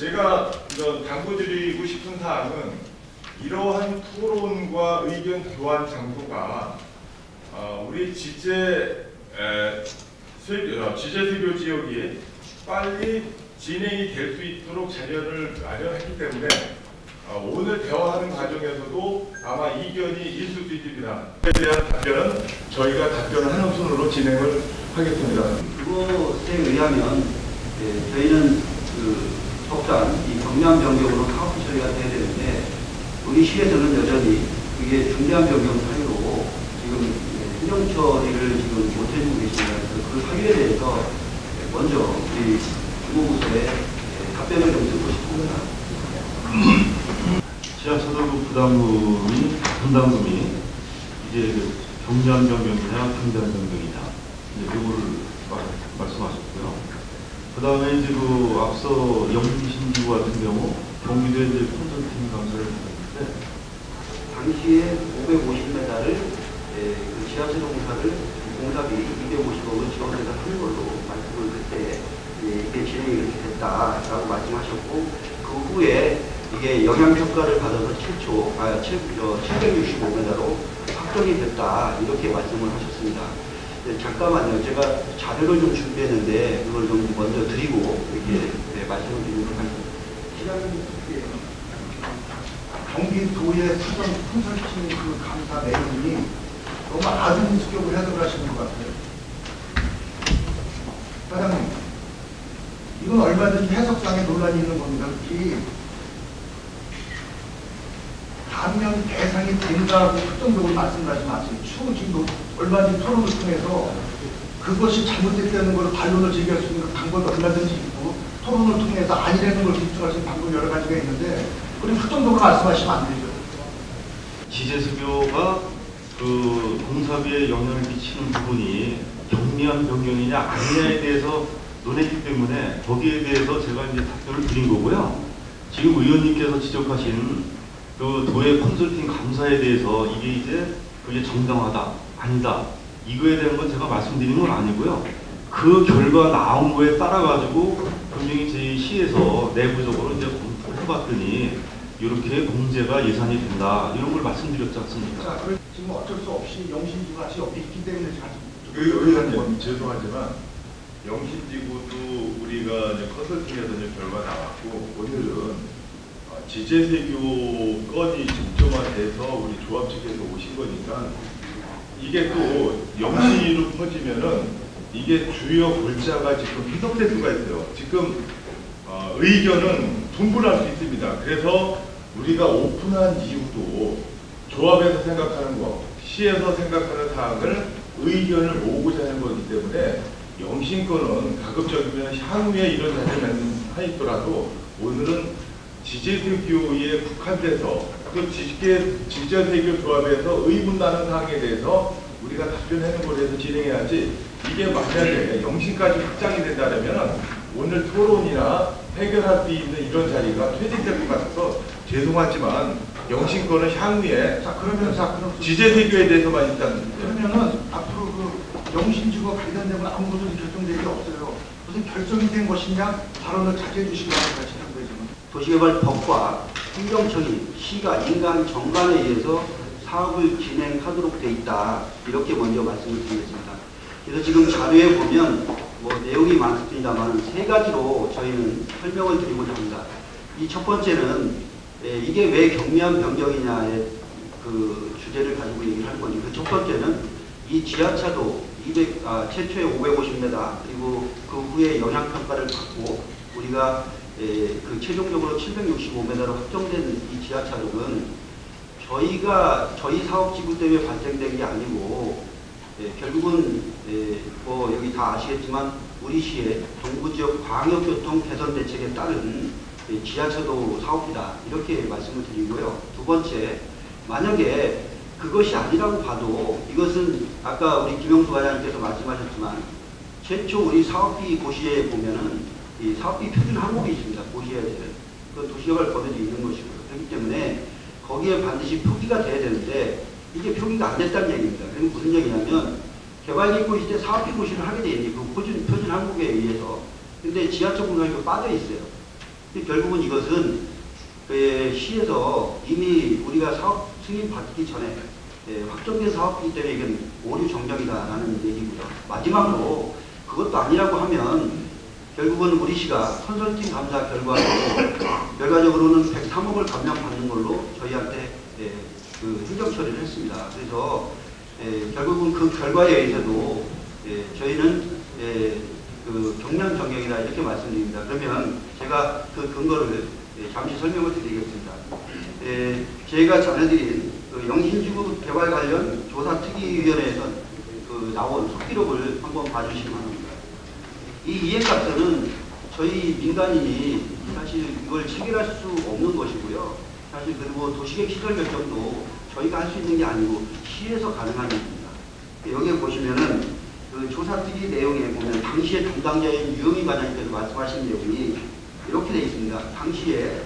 제가 당부드리고 싶은 사항은 이러한 토론과 의견 교환 장소가 우리 지제세교 지역이 빨리 진행이 될 수 있도록 자료를 마련했기 때문에 오늘 대화하는 과정에서도 아마 이견이 있을 수 있습니다. 그에 대한 답변은 저희가 답변을 하는 순으로 진행을 하겠습니다. 그것에 의하면 저희는 속단 이 경미한 변경으로 사업 처리가 돼야 되는데 우리 시에서는 여전히 그게 중대한 변경 사유로 지금 행정 처리를 지금 못 해주고 계십니다. 그래서 그 사유에 대해서 먼저 우리 주무부서에 답변을 좀 듣고 싶습니다. 지하차도 분담금이 이제 경미한 변경이냐 중대한 변경이냐 이거를 말씀하셨고요. 그 다음에 이제 앞서 영신지구 같은 경우 경기도에 이제 컨설팅 감사를 했는데 당시에 550m를 지하철 공사를 공사비 250억을 지원해서 하는 걸로 말씀을 그때 이게 진행이 이렇게 됐다라고 말씀하셨고 그 후에 이게 영향평가를 받아서 765m로 확정이 됐다 이렇게 말씀을 하셨습니다. 잠깐만요. 제가 자료를 좀 준비했는데 그걸 좀 먼저 드리고 이렇게 말씀을 드리도록 하겠습니다. 경기도의 사전 컨설팅 그 감사 내용이 너무 아주 인수격으로 해석을 하시는 것 같아요. 사장님, 이건 얼마든지 해석상의 논란이 있는 겁니다. 특히 감면 대상이 된다고 특정적으로 말씀하지 마세요. 추후 지금 얼마든지 토론을 통해서 그것이 잘못됐다는 걸 반론을 제기할 수 있는 방법이 얼마든지 있고 토론을 통해서 아니라는 걸 입증할 수 있는 방법이 여러 가지가 있는데 그럼 특정적으로 말씀하시면 안 되죠. 지제수교가 공사비에 영향을 끼치는 부분이 경미한 변경이냐 아니냐에 대해서 논했기 때문에 거기에 대해서 제가 이제 답변을 드린 거고요. 지금 의원님께서 지적하신 도의 컨설팅 감사에 대해서 이게 그게 정당하다 아니다 이거에 대한 건 제가 말씀드리는 건 아니고요. 그 결과 나온 거에 따라 가지고 분명히 저희 시에서 내부적으로 이제 검토를 해봤더니 이렇게 공제가 예산이 된다 이런 걸 말씀드렸지 않습니까? 자, 지금 어쩔 수 없이 영신지구가 있기 때문에 의원님 죄송하지만 영신지구도 우리가 이제 컨설팅에서 이제 결과 나왔고 오늘은 지제세교 건이 쟁점화돼서 우리 조합 측에서 오신 거니까 이게 또 영시로 퍼지면은 이게 주요 골자가 지금 희석될 수가 있어요. 지금 의견은 분분할 수 있습니다. 그래서 우리가 오픈한 이유도 조합에서 생각하는 거, 시에서 생각하는 사항을 의견을 모으고자 하는 거기 때문에 영신권은 가급적이면 향후에 이런 자리를 하있더라도 오늘은 지제세교에 국한돼서 그 지제세교 조합에서 의문 나는 사항에 대해서 우리가 답변하는 거에 대해서 진행해야지 이게 만약에 영신까지 확장이 된다면 오늘 토론이나 해결할 수 있는 이런 자리가 퇴직될 것 같아서 죄송하지만 영신권은 향후에 그럼 지제세교에 대해서만 일단 그러면은 앞으로 그 영신지구와 관련된 건 아무것도 결정된 게 없어요. 무슨 결정이 된 것이냐 발언을 자제해 주시기 바랍니다. 도시개발법과 행정청이 시가 인간 정관에 의해서 사업을 진행하도록 돼 있다 이렇게 먼저 말씀을 드리겠습니다. 그래서 지금 자료에 보면 내용이 많습니다만 세 가지로 저희는 설명을 드리고자 합니다. 이 첫 번째는 이게 왜 경미한 변경이냐의 그 주제를 가지고 얘기를 할 건데 그 첫 번째는 이 지하차도 최초의 550m 그리고 그 후에 영향평가를 받고 우리가 최종적으로 765m로 확정된 이 지하차도는 저희 사업지구 때문에 발생된 게 아니고 결국은 여기 다 아시겠지만 우리 시의 동부지역 광역교통 개선 대책에 따른 지하차도 사업이다 이렇게 말씀을 드리고요. 두 번째, 만약에 그것이 아니라고 봐도 이것은 아까 우리 김영수 과장님께서 말씀하셨지만 최초 우리 사업비 고시에 보면은 이 사업비 표준 항목이 있습니다. 고시해야 되는 그 도시개발법에도 있는 것이고요. 그렇기 때문에 거기에 반드시 표기가 돼야 되는데 이게 표기가 안 됐다는 얘기입니다. 그럼 무슨 얘기냐면 개발기획고 시대 사업비 고시를 하게 돼 있니 그 표준 항목에 의해서 근데 지하철 공사가 빠져 있어요. 근데 결국은 이것은 시에서 이미 우리가 사업 승인 받기 전에 확정된 사업이기 때문에 이건 오류 정정이다라는 얘기고요. 마지막으로 그것도 아니라고 하면 결국은 우리 시가 컨설팅 감사 결과적으로는 103억을 감면받는 걸로 저희한테 그 행정 처리를 했습니다. 그래서 결국은 그 결과에 의해서도 저희는 그 경량 변경이다 이렇게 말씀드립니다. 그러면 제가 그 근거를 잠시 설명을 드리겠습니다. 저희가 전해드린 그 영신지구 개발 관련 조사특위위원회에서 그 나온 속기록을 한번 봐주시기 바랍니다. 이 이행값서는 저희 민간인이 사실 이걸 체결할 수 없는 것이고요. 사실 그리고 도시계획 시설 결정도 저희가 할 수 있는 게 아니고 시에서 가능한 일입니다. 여기에 보시면은 그 조사특위 내용에 보면 당시의 담당자인 유영희 과장님께서 말씀하신 내용이 이렇게 되어 있습니다. 당시에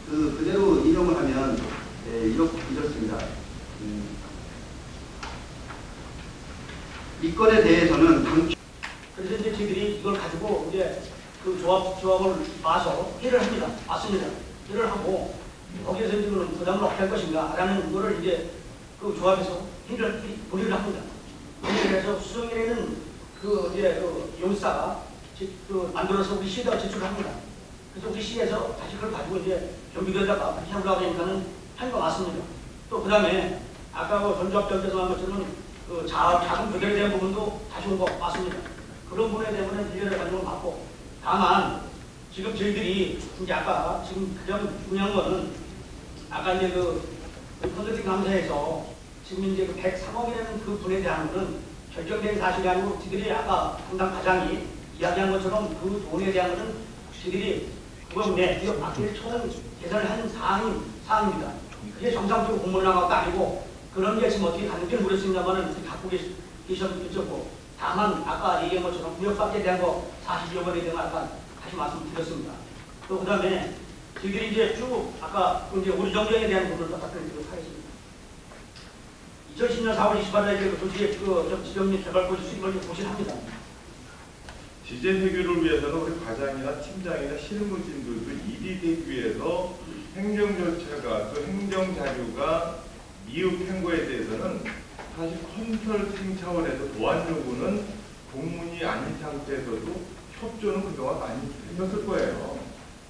그대로 인용을 하면 이렇습니다. 이 건에 대해서는 그래서 이제 저희들이 이걸 가지고 이제 그 조합을 봐서 회의를 합니다. 맞습니다. 회의를 하고 거기에서 이제 부담을 어떻게 할 것인가라는 거를 이제 그 조합에서 논의를 합니다. 논의를 해서 수정에는 그 이제 그 용사가 그 만들어서 우리 시에다가 제출합니다. 그래서 우리 시에서 다시 그걸 가지고 이제 경비대에다가 그렇게 하려고 하니까는 한 거 맞습니다. 또 그 다음에 아까 그 전조합장께서 한 것처럼 그 자금 조달에 대한 부분도 다시 온 거 맞습니다. 그런 부분에 대해서는 일련의 과정을 맞고, 다만 지금 저희들이 이제 아까 지금 가장 중요한 거는 아까 이제 그 컨설팅 감사에서 지금 이제 그 103억이라는 그 분에 대한 거는 결정된 사실이 아니고 저희들이 아까 담당 과장이 이야기한 것처럼 그 돈에 대한 거는 저희들이 그건 기업 맡길 총 계산을 한 사항입니다. 그게 정상적으로 공모를 나간 것도 아니고 그런 게 지금 어떻게 가는지 모르겠습니다만은 갖고 계셨고, 다만 아까 얘기한 것처럼 구역pháp 에 대한 거 42억 원에 대한 아까 다시 말씀드렸습니다. 또 그 다음에 저희들이 이제 쭉 아까 이제 우리 정정에 대한 부분을 답변드리도록 하겠습니다. 2010년 4월 28일에 그 도시의 그 지정리 개발고지 수립을 고시합니다. 지재 해결을 위해서는 우리 과장이나 팀장이나 실무진들도 일이 되기 위해서 행정 절차가 또 행정 자료가 미흡한 거에 대해서는 사실 컨설팅 차원에서 보완 요구는 공문이 아닌 상태에서도 협조는 그동안 많이 했었을 거예요.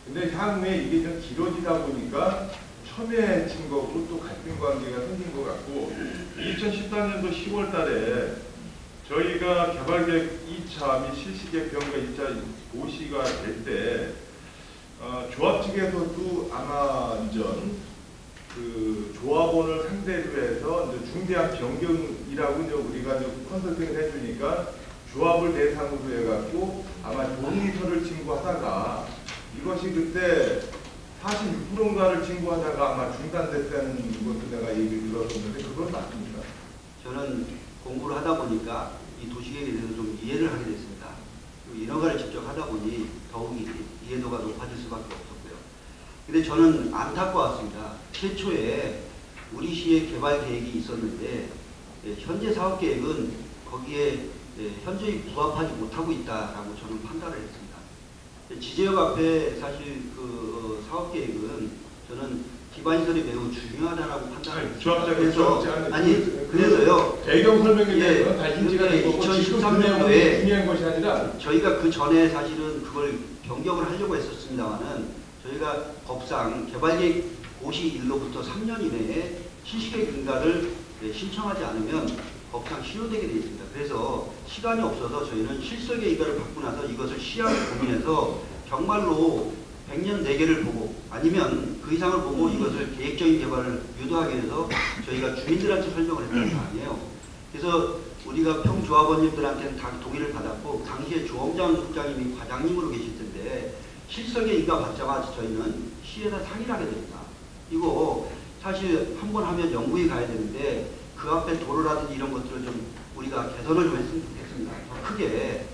근데 향후에 이게 좀 길어지다 보니까 첨예해진 거고 또 갈등 관계가 생긴 것 같고, 2014년도 10월 달에 저희가 개발계획 2차 및 실시계획 병가 2차 고시가 될 때 조합 측에서도 아마 그 조합원을 상대로 해서 이제 중대한 변경이라고 이제 우리가 이제 컨설팅을 해주니까 조합을 대상으로 해갖고 아마 동의서를 친구하다가 이것이 그때 46%인가를 친구하다가 아마 중단됐다는 것도 내가 얘기를 들었었는데 그건 맞습니다. 저는 공부를 하다 보니까 이 도시계획에 대해서 좀 이해를 하게 됐습니다. 인허가를 직접 하다 보니 더욱이 이해도가 높아질 수밖에 없었고요. 근데 저는 안타까웠습니다. 최초에 우리 시의 개발 계획이 있었는데 현재 사업 계획은 거기에 현저히 부합하지 못하고 있다라고 저는 판단을 했습니다. 지제역 앞에 사실 그 사업 계획은 저는 기반시설이 매우 중요하다라고 판단을 조합장에서 그래서요. 배경 설명에 대해서는 다 인지가 된 거고 2013년도에 중요한 것이 아니라 저희가 그 전에 사실은 그걸 변경을 하려고 했었습니다만은 저희가 법상 개발계획 고시 일로부터 3년 이내에 실시계획 인가를 신청하지 않으면 법상 실효되게 되어 있습니다. 그래서 시간이 없어서 저희는 실설계 인가를 받고 나서 이것을 시향을 고민해서 정말로 100년 4개를 보고 아니면 그 이상을 보고 이것을 계획적인 개발을 유도하게 해서 저희가 주민들한테 설명을 했던 거 아니에요. 그래서 우리가 평조합원님들한테는 다 동의를 받았고 당시에 조홍장 국장님이 과장님으로 계실 텐데 실설계 인가 받자마자 저희는 시에다 상의를 하게 됩니다. 이거 사실 한 번 하면 영구히 가야 되는데 그 앞에 도로라든지 이런 것들을 좀 우리가 개선을 좀 했으면 좋겠습니다. 더 크게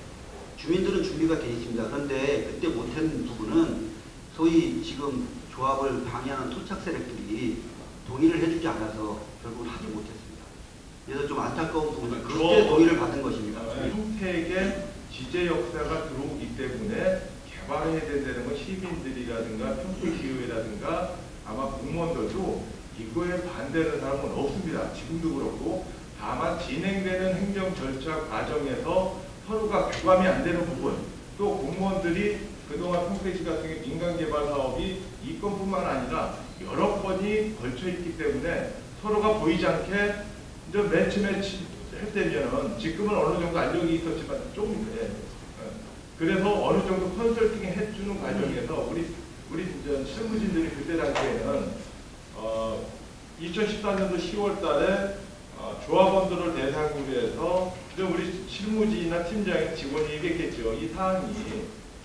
주민들은 준비가 돼 있습니다. 그런데 그때 못한 부분은 소위 지금 조합을 방해하는 토착 세력들이 동의를 해주지 않아서 결국 하지 못했습니다. 그래서 좀 안타까운 부분은 그때 동의를 받은 것입니다. 평택에 지제 역사가 들어오기 때문에 개발해야 된다는 건 시민들이라든가 평택시의회라든가 아마 공무원들도 이거에 반대하는 사람은 없습니다. 지금도 그렇고 다만 진행되는 행정 절차 과정에서 서로가 교감이 안 되는 부분, 또 공무원들이 그동안 평택시 같은 경우 민간개발 사업이 이 건뿐만 아니라 여러 건이 걸쳐 있기 때문에 서로가 보이지 않게 이제 맨 처음에 할 때면은 지금은 어느 정도 알력이 있었지만 좀 그래서 어느 정도 컨설팅 해주는 과정에서 우리 이제 실무진들이 그때 당시에는 2014년도 10월달에 조합원들을 대상으로 해서 우리 실무진이나 팀장이 직원이 얘기했겠죠. 이 사항이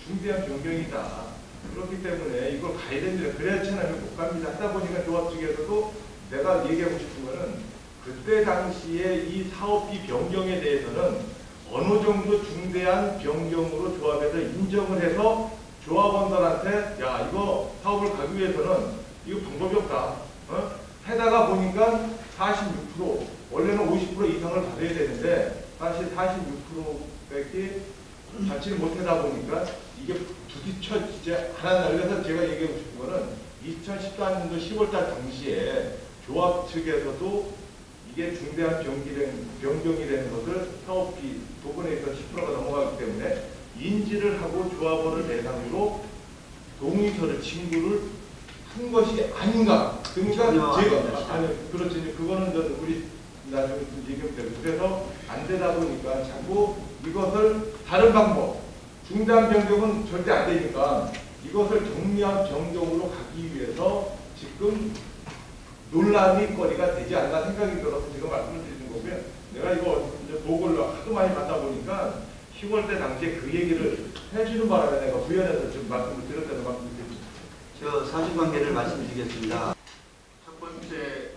중대한 변경이다. 그렇기 때문에 이걸 가야 됩니다. 그래야지 않으면 못 갑니다. 하다 보니까 조합 측에서도 내가 얘기하고 싶은 거는 그때 당시에 이 사업비 변경에 대해서는 어느 정도 중대한 변경으로 조합에서 인정을 해서 조합원들한테 야 이거 사업을 가기 위해서는 이거 방법이 없다. 해다가 보니까 46% 원래는 50% 이상을 받아야 되는데 사실 46%밖에 받지를 못하다 보니까 이게 부딪혀 이제 하나 그래서 제가 얘기하고 싶은 거는 2014년도 10월달 당시에 조합 측에서도 이게 중대한 변경이 되는 것을 사업비 부분에 있어서 10%가 넘어가기 때문에 인지를 하고 조합원을 대상으로 동의서를 친구를 한 것이 아닌가. 그러니까 제가 아니 그렇지 그거는 우리 나중에 얘기하면 되고 그래서 안 되다 보니까 자꾸 이것을 다른 방법 중대한 변경은 절대 안 되니까 이것을 경미한 변경으로 가기 위해서 지금 논란이 거리가 되지 않나 생각이 들어서 지금 말씀을 드리는 거고요. 내가 이거 이제 보고를 하도 많이 받다 보니까 10월 때 당시에 그 얘기를 해주는 바람에 내가 부연해서 지금 말씀을 드렸다는 말씀을 드립니다. 저 사실관계를 말씀드리겠습니다. 첫 번째,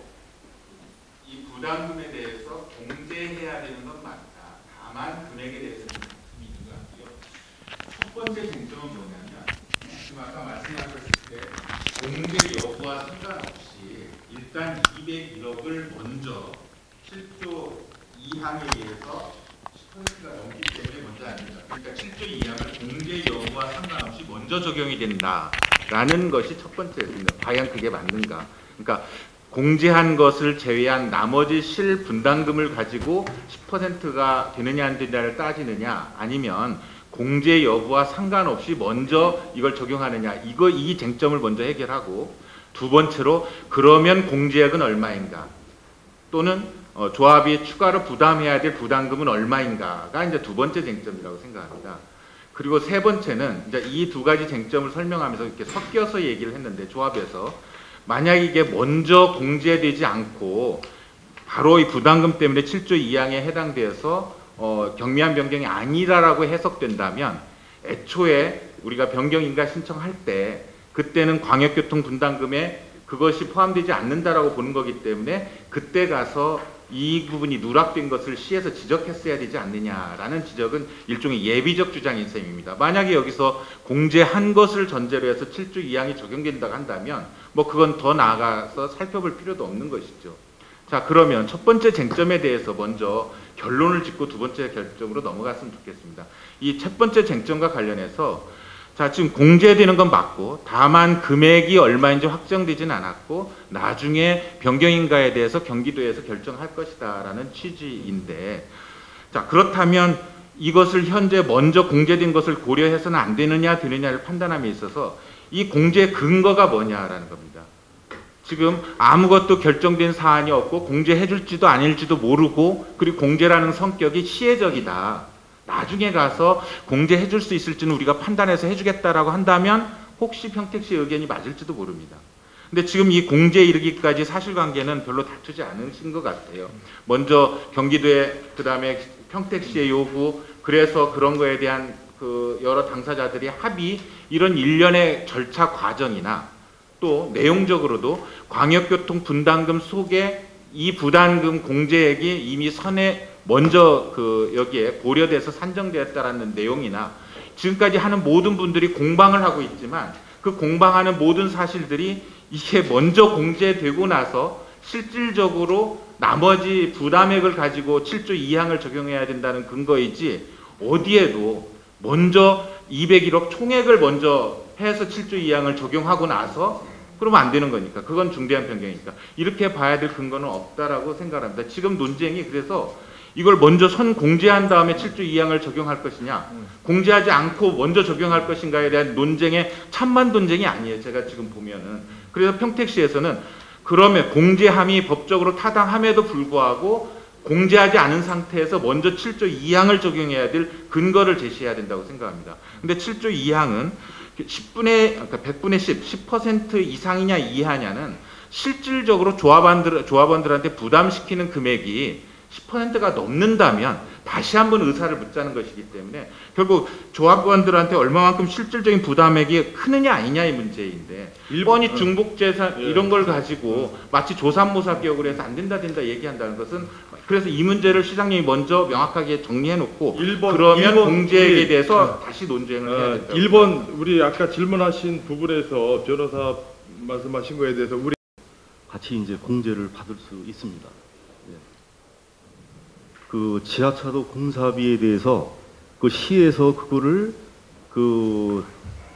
이 부담금에 대해서 공제해야 되는 건 맞다. 다만 금액에 대해서는 이유가 있고요. 첫 번째 쟁점은 뭐냐면 지금 아까 말씀하셨을 때 공제 여부와 상관없이 일단 201억을 먼저 7조 2항에 의해서 10%가 넘기 때문에 먼저 아닙니다. 그러니까 7조 2항을 공제 여부와 상관없이 먼저 적용이 된다라는 것이 첫 번째입니다. 과연 그게 맞는가? 그러니까 공제한 것을 제외한 나머지 실분담금을 가지고 10%가 되느냐 안 되느냐를 따지느냐 아니면 공제 여부와 상관없이 먼저 이걸 적용하느냐 이 쟁점을 먼저 해결하고 두 번째로 그러면 공제액은 얼마인가 또는 조합이 추가로 부담해야 될 부담금은 얼마인가가 이제 두 번째 쟁점이라고 생각합니다. 그리고 세 번째는 이제 이 두 가지 쟁점을 설명하면서 이렇게 섞여서 얘기를 했는데 조합에서 만약 이게 먼저 공제되지 않고 바로 이 부담금 때문에 7조 2항에 해당되어서 경미한 변경이 아니라라고 해석된다면 애초에 우리가 변경인가 신청할 때 그때는 광역교통 분담금에 그것이 포함되지 않는다라고 보는 거기 때문에 그때 가서 이 부분이 누락된 것을 시에서 지적했어야 되지 않느냐라는 지적은 일종의 예비적 주장인 셈입니다. 만약에 여기서 공제한 것을 전제로 해서 7조 2항이 적용된다고 한다면 뭐 그건 더 나아가서 살펴볼 필요도 없는 것이죠. 자 그러면 첫 번째 쟁점에 대해서 먼저 결론을 짓고 두 번째 결정으로 넘어갔으면 좋겠습니다. 이 첫 번째 쟁점과 관련해서 자 지금 공제되는 건 맞고 다만 금액이 얼마인지 확정되지는 않았고 나중에 변경인가에 대해서 경기도에서 결정할 것이다 라는 취지인데 자 그렇다면 이것을 현재 먼저 공제된 것을 고려해서는 안 되느냐 되느냐를 판단함에 있어서 이 공제 근거가 뭐냐라는 겁니다. 지금 아무것도 결정된 사안이 없고 공제해 줄지도 아닐지도 모르고 그리고 공제라는 성격이 시혜적이다. 나중에 가서 공제해 줄 수 있을지는 우리가 판단해서 해주겠다라고 한다면 혹시 평택시 의견이 맞을지도 모릅니다. 근데 지금 이 공제에 이르기까지 사실관계는 별로 다투지 않으신 것 같아요. 먼저 경기도에 그다음에 평택시의 요구 그래서 그런 거에 대한 그 여러 당사자들이 합의 이런 일련의 절차 과정이나 또 내용적으로도 광역교통 분담금 속에 이 부담금 공제액이 이미 선에 먼저 그 여기에 고려돼서 산정되었다라는 내용이나 지금까지 하는 모든 분들이 공방을 하고 있지만 그 공방하는 모든 사실들이 이게 먼저 공제되고 나서 실질적으로 나머지 부담액을 가지고 7조 2항을 적용해야 된다는 근거이지 어디에도 먼저 201억 총액을 먼저 해서 7조 2항을 적용하고 나서 그러면 안 되는 거니까. 그건 중대한 변경이니까. 이렇게 봐야 될 근거는 없다라고 생각합니다. 지금 논쟁이 그래서 이걸 먼저 선 공제한 다음에 7조 2항을 적용할 것이냐, 공제하지 않고 먼저 적용할 것인가에 대한 논쟁의 찬반 논쟁이 아니에요. 제가 지금 보면은. 그래서 평택시에서는 그러면 공제함이 법적으로 타당함에도 불구하고 공제하지 않은 상태에서 먼저 7조 2항을 적용해야 될 근거를 제시해야 된다고 생각합니다. 근데 7조 2항은 100분의 10, 10% 이상이냐 이하냐는 실질적으로 조합원들한테 부담시키는 금액이 10%가 넘는다면 다시 한번 의사를 묻자는 것이기 때문에 결국 조합원들한테 얼마만큼 실질적인 부담액이 크느냐 아니냐의 문제인데 1번이 중복재산 이런 걸 가지고 마치 조삼모사 기억을 해서 안 된다 얘기한다는 것은 그래서 이 문제를 시장님이 먼저 명확하게 정리해놓고 그러면 공제액에 대해서 다시 논쟁을 해야 된다. 1번 우리 아까 질문하신 부분에서 변호사 말씀하신 거에 대해서 우리 같이 이제 공제를 받을 수 있습니다. 그 지하차도 공사비에 대해서 그 시에서 그거를 그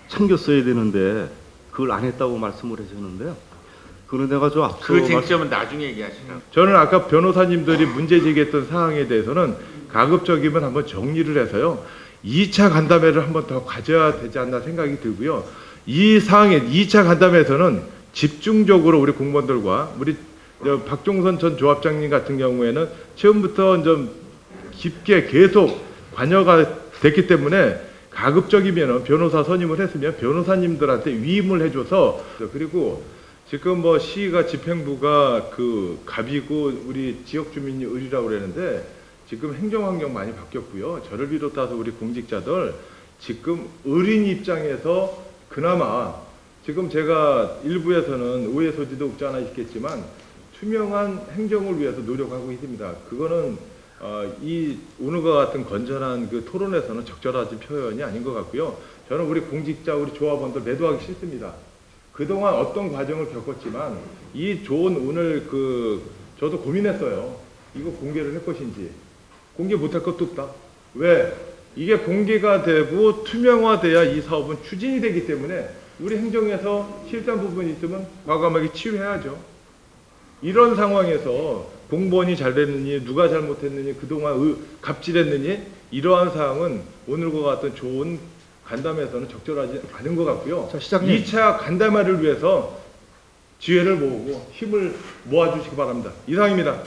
챙겼어야 되는데 그걸 안 했다고 말씀을 하셨는데요. 그런 데가 좀 앞서 그 쟁점은 나중에 얘기하시라고. 저는 아까 변호사님들이 문제 제기했던 사항에 대해서는 가급적이면 한번 정리를 해서요. 2차 간담회를 한번 더 가져야 되지 않나 생각이 들고요. 이 사항에 2차 간담회에서는 집중적으로 우리 공무원들과 우리 박종선 전 조합장님 같은 경우에는 처음부터 좀 깊게 계속 관여가 됐기 때문에 가급적이면 변호사 선임을 했으면 변호사님들한테 위임을 해줘서 그리고 지금 뭐 시가 집행부가 그 갑이고 우리 지역 주민이 을이라고 그러는데 지금 행정환경 많이 바뀌었고요. 저를 비롯해서 우리 공직자들 지금 을인 입장에서 그나마 지금 제가 일부에서는 오해 소지도 없지 않아 있겠지만 투명한 행정을 위해서 노력하고 있습니다. 그거는 이 오늘과 같은 건전한 그 토론에서는 적절하지 표현이 아닌 것 같고요. 저는 우리 공직자, 우리 조합원들 매도하기 싫습니다. 그동안 어떤 과정을 겪었지만 이 좋은 오늘 저도 고민했어요. 이거 공개를 할 것인지. 공개 못할 것도 없다. 왜? 이게 공개가 되고 투명화돼야 이 사업은 추진이 되기 때문에 우리 행정에서 실수한 부분이 있으면 과감하게 치유해야죠. 이런 상황에서 공무원이 잘 됐느니 누가 잘못했느니 그동안 갑질했느니 이러한 사항은 오늘과 같은 좋은 간담회에서는 적절하지 않은 것 같고요. 자, 시장님. 2차 간담회를 위해서 지혜를 모으고 힘을 모아주시기 바랍니다. 이상입니다.